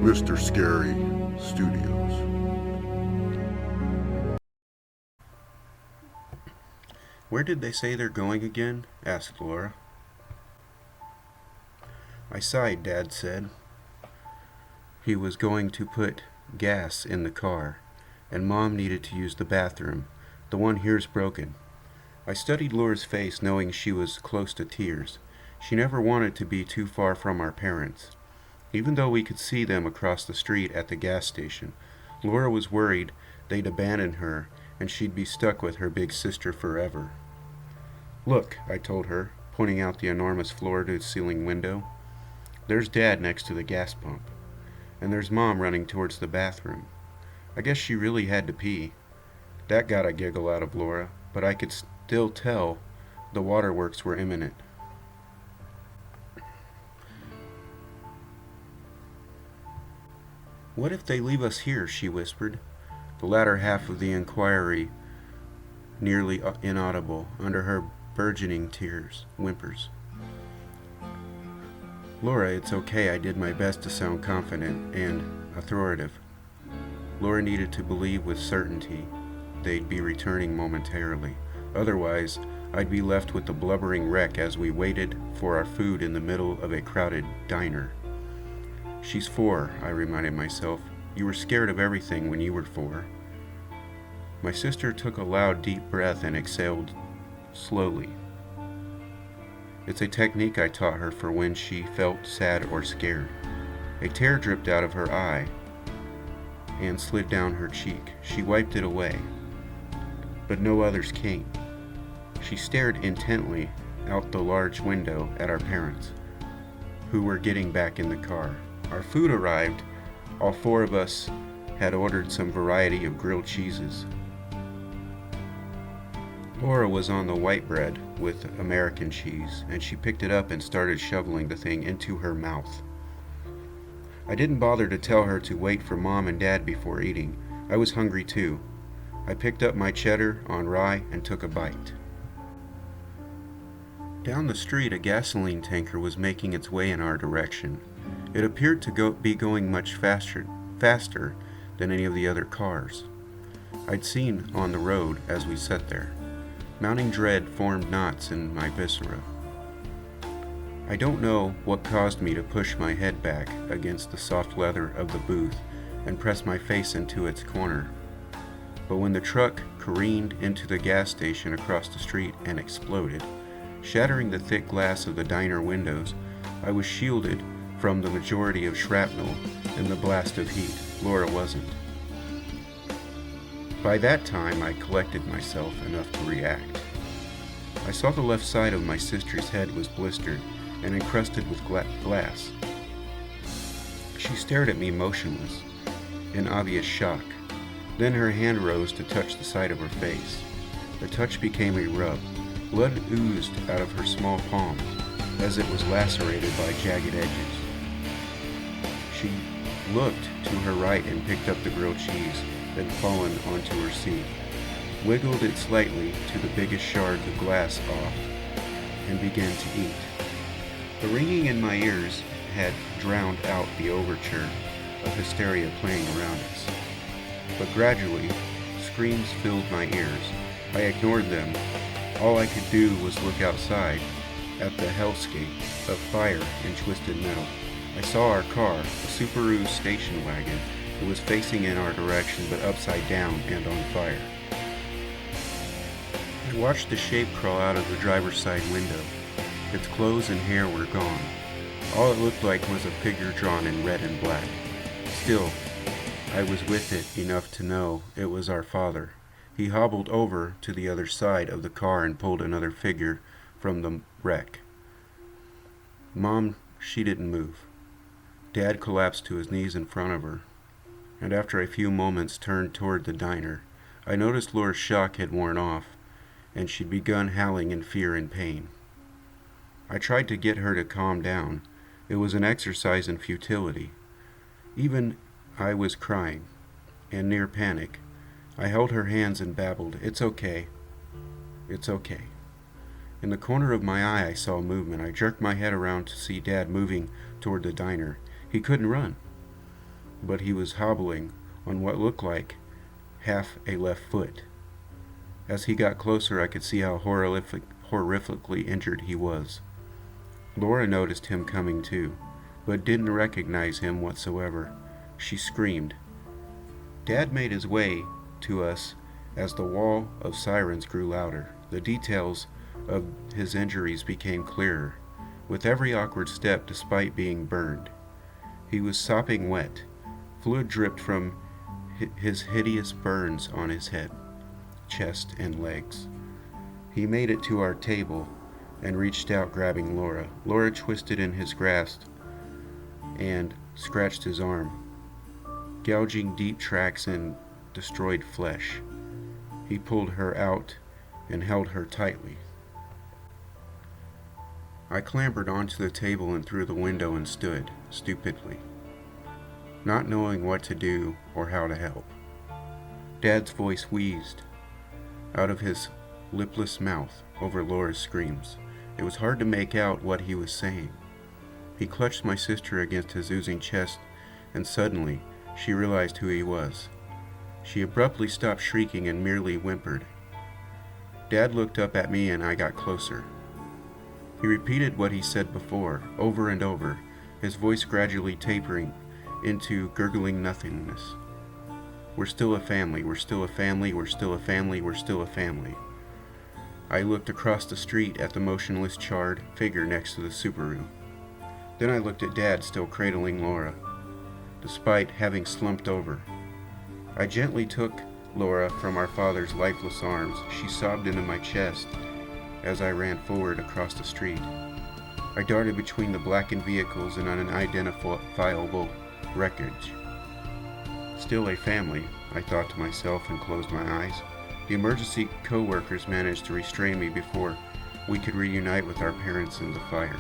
Mr. Scary Studios. "Where did they say they're going again?" asked Laura. I sighed, Dad said. He was going to put gas in the car, and Mom needed to use the bathroom. The one here's broken. I studied Laura's face, knowing she was close to tears. She never wanted to be too far from our parents. Even though we could see them across the street at the gas station, Laura was worried they'd abandon her and she'd be stuck with her big sister forever. "Look," I told her, pointing out the enormous floor-to-ceiling window. "There's Dad next to the gas pump, and there's Mom running towards the bathroom. I guess she really had to pee." That got a giggle out of Laura, but I could still tell the waterworks were imminent. "What if they leave us here?" she whispered, the latter half of the inquiry nearly inaudible under her burgeoning whimpers. "Laura, it's okay," I did my best to sound confident and authoritative. Laura needed to believe with certainty they'd be returning momentarily. Otherwise, I'd be left with the blubbering wreck as we waited for our food in the middle of a crowded diner. "She's 4, I reminded myself. "You were scared of everything when you were 4. My sister took a loud, deep breath and exhaled slowly. It's a technique I taught her for when she felt sad or scared. A tear dripped out of her eye and slid down her cheek. She wiped it away, but no others came. She stared intently out the large window at our parents, who were getting back in the car. Our food arrived. All 4 of us had ordered some variety of grilled cheeses. Laura was on the white bread with American cheese, and she picked it up and started shoveling the thing into her mouth. I didn't bother to tell her to wait for Mom and Dad before eating. I was hungry too. I picked up my cheddar on rye and took a bite. Down the street, a gasoline tanker was making its way in our direction. It appeared to be going much faster than any of the other cars I'd seen on the road as we sat there. Mounting dread formed knots in my viscera. I don't know what caused me to push my head back against the soft leather of the booth and press my face into its corner. But when the truck careened into the gas station across the street and exploded, shattering the thick glass of the diner windows, I was shielded from the majority of shrapnel and the blast of heat. Laura wasn't. By that time, I collected myself enough to react. I saw the left side of my sister's head was blistered and encrusted with glass. She stared at me motionless, in obvious shock. Then her hand rose to touch the side of her face. The touch became a rub. Blood oozed out of her small palm as it was lacerated by jagged edges. She looked to her right and picked up the grilled cheese that had fallen onto her seat, wiggled it slightly to the biggest shards of glass off, and began to eat. The ringing in my ears had drowned out the overture of hysteria playing around us. But gradually, screams filled my ears. I ignored them. All I could do was look outside at the hellscape of fire and twisted metal. I saw our car, a Subaru station wagon. It was facing in our direction, but upside down and on fire. I watched the shape crawl out of the driver's side window. Its clothes and hair were gone. All it looked like was a figure drawn in red and black. Still, I was with it enough to know it was our father. He hobbled over to the other side of the car and pulled another figure from the wreck. Mom, she didn't move. Dad collapsed to his knees in front of her, and after a few moments turned toward the diner. I noticed Laura's shock had worn off, and she'd begun howling in fear and pain. I tried to get her to calm down. It was an exercise in futility. Even I was crying, and near panic. I held her hands and babbled, "It's okay. It's okay." In the corner of my eye, I saw movement. I jerked my head around to see Dad moving toward the diner. He couldn't run, but he was hobbling on what looked like half a left foot. As he got closer, I could see how horrifically injured he was. Laura noticed him coming too, but didn't recognize him whatsoever. She screamed. Dad made his way to us as the wall of sirens grew louder. The details of his injuries became clearer, with every awkward step despite being burned. He was sopping wet. Fluid dripped from his hideous burns on his head, chest, and legs. He made it to our table and reached out, grabbing Laura. Laura twisted in his grasp and scratched his arm, gouging deep tracks in destroyed flesh. He pulled her out and held her tightly. I clambered onto the table and through the window and stood, stupidly, not knowing what to do or how to help. Dad's voice wheezed out of his lipless mouth over Laura's screams. It was hard to make out what he was saying. He clutched my sister against his oozing chest, and suddenly she realized who he was. She abruptly stopped shrieking and merely whimpered. Dad looked up at me and I got closer. He repeated what he said before, over and over, his voice gradually tapering into gurgling nothingness. We're still a family, we're still a family, we're still a family, we're still a family. I looked across the street at the motionless, charred figure next to the Subaru. Then I looked at Dad, still cradling Laura, despite having slumped over. I gently took Laura from our father's lifeless arms. She sobbed into my chest as I ran forward across the street. I darted between the blackened vehicles and unidentifiable wreckage. Still a family, I thought to myself and closed my eyes. The emergency co-workers managed to restrain me before we could reunite with our parents in the fire.